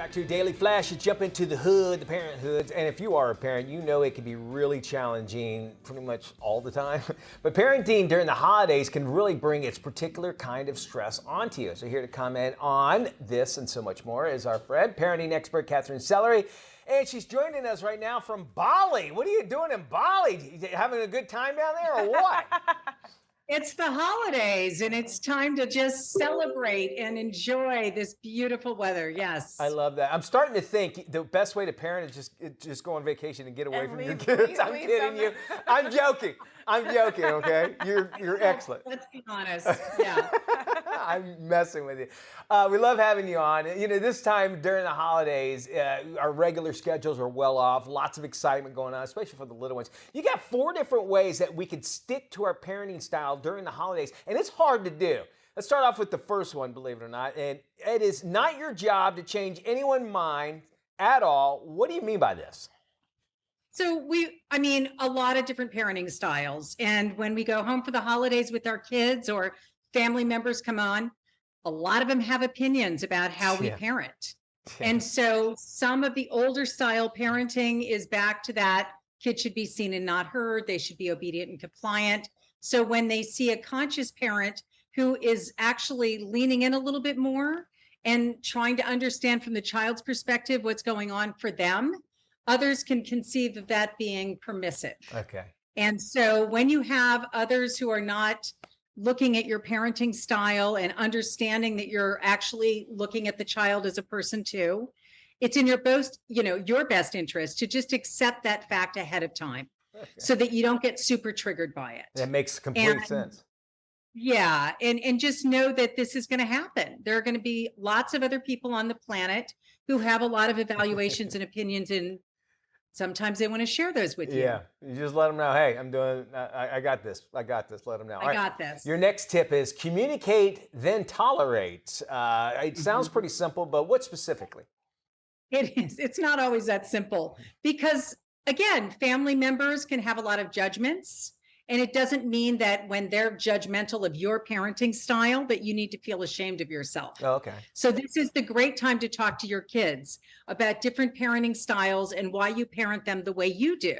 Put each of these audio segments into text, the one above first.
Back to Daily Flash. You jump into the hood, the parenthood. And if you are a parent, you know it can be really challenging pretty much all the time. But parenting during the holidays can really bring its particular kind of stress onto you. So here to comment on this and so much more is our friend, parenting expert Katherine Sellery. And she's joining us right now from Bali. What are you doing in Bali? You having a good time down there or what? It's the holidays, and it's time to just celebrate and enjoy this beautiful weather. Yes. I love that. I'm starting to think the best way to parent is just go on vacation and get away from your kids. I'm kidding you. I'm joking. Okay, you're excellent. Let's be honest. Yeah. I'm messing with you. We love having you on. You know, this time during the holidays, our regular schedules are well off. Lots of excitement going on, especially for the little ones. You got 4 different ways that we could stick to our parenting style during the holidays, and it's hard to do. Let's start off with the first one, believe it or not, and it is not your job to change anyone's mind at all. What do you mean by this? So a lot of different parenting styles. And when we go home for the holidays with our kids or family members come on, a lot of them have opinions about how we parent. And so some of the older style parenting is back to that kids should be seen and not heard. They should be obedient and compliant. So when they see a conscious parent who is actually leaning in a little bit more and trying to understand from the child's perspective what's going on for them, others can conceive of that being permissive. Okay. And so when you have others who are not looking at your parenting style and understanding that you're actually looking at the child as a person too, it's in your best interest to just accept that fact ahead of time so that you don't get super triggered by it. That makes complete sense. Yeah. And just know that this is going to happen. There are going to be lots of other people on the planet who have a lot of evaluations and opinions, and sometimes they want to share those with you. Yeah, you just let them know, hey, I got this. Let them know. I got this. Your next tip is communicate, then tolerate. It sounds pretty simple, but what specifically? It is. It's not always that simple because, again, family members can have a lot of judgments. And it doesn't mean that when they're judgmental of your parenting style that you need to feel ashamed of yourself. Oh, okay. So this is the great time to talk to your kids about different parenting styles and why you parent them the way you do.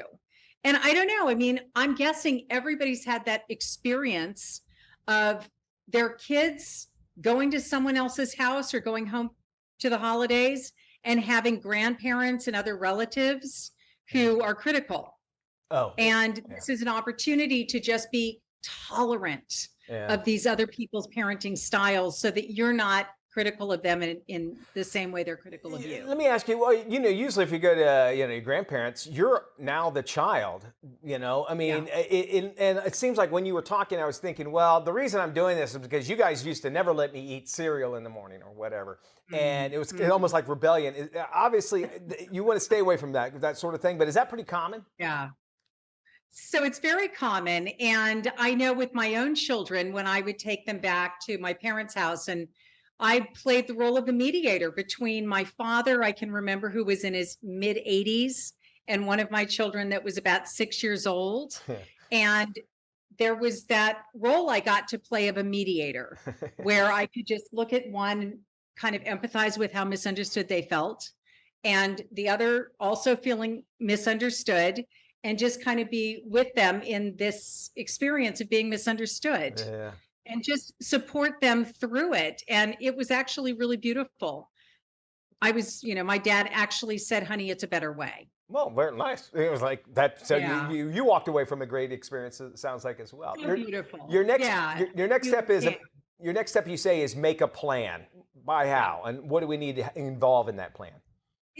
And I don't know, I'm guessing everybody's had that experience of their kids going to someone else's house or going home to the holidays and having grandparents and other relatives who are critical. And this is an opportunity to just be tolerant of these other people's parenting styles so that you're not critical of them in the same way they're critical of you. Let me ask you, well, usually if you go to, your grandparents, you're now the child, and it seems like when you were talking, I was thinking, well, the reason I'm doing this is because you guys used to never let me eat cereal in the morning or whatever. And it was almost like rebellion. Obviously, you want to stay away from that sort of thing, but is that pretty common? Yeah. So it's very common. And I know with my own children, when I would take them back to my parents' house, and I played the role of the mediator between my father, I can remember, who was in his mid 80s, and one of my children that was about 6 years old. And there was that role I got to play of a mediator where I could just look at one, kind of empathize with how misunderstood they felt, and the other also feeling misunderstood, and just kind of be with them in this experience of being misunderstood and just support them through it. And it was actually really beautiful. My dad actually said, honey, it's a better way. Well, very nice. It was like that. So you walked away from a great experience, it sounds like, as well. So beautiful. Your next step you say is make a plan. By how? And what do we need to involve in that plan?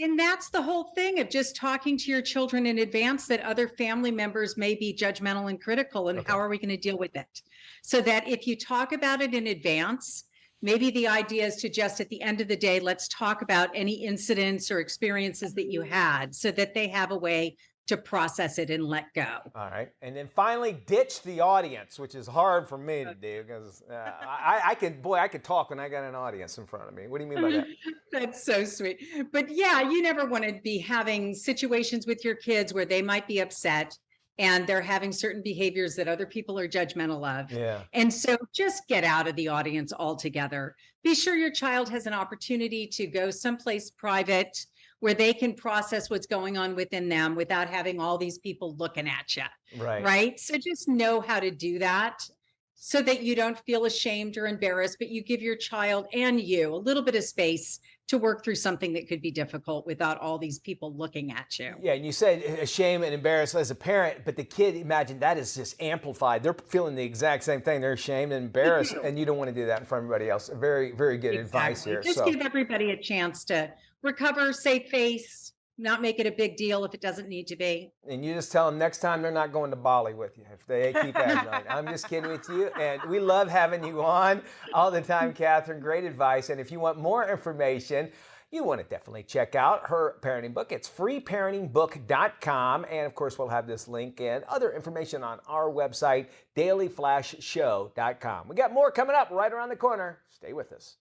And that's the whole thing of just talking to your children in advance that other family members may be judgmental and critical, and how are we going to deal with it? So that if you talk about it in advance, maybe the idea is to just at the end of the day, let's talk about any incidents or experiences that you had so that they have a way to process it and let go. All right. And then finally, ditch the audience, which is hard for me to do because I could talk when I got an audience in front of me. What do you mean by that? That's so sweet. But yeah, you never want to be having situations with your kids where they might be upset. and they're having certain behaviors that other people are judgmental of. Yeah. And so just get out of the audience altogether. Be sure your child has an opportunity to go someplace private where they can process what's going on within them without having all these people looking at you. Right. Right. So just know how to do that so that you don't feel ashamed or embarrassed, but you give your child and you a little bit of space to work through something that could be difficult without all these people looking at you. Yeah, and you said ashamed and embarrassed as a parent, but the kid, imagine that is just amplified. They're feeling the exact same thing. They're ashamed and embarrassed, and you don't want to do that in front of everybody else. Very, very good advice here. Just give everybody a chance to recover, save face, not make it a big deal if it doesn't need to be. And you just tell them next time they're not going to Bali with you if they keep acting like I'm just kidding with you. And we love having you on all the time, Katherine. Great advice. And if you want more information, you want to definitely check out her parenting book. It's freeparentingbook.com. And of course, we'll have this link and other information on our website, dailyflashshow.com. We got more coming up right around the corner. Stay with us.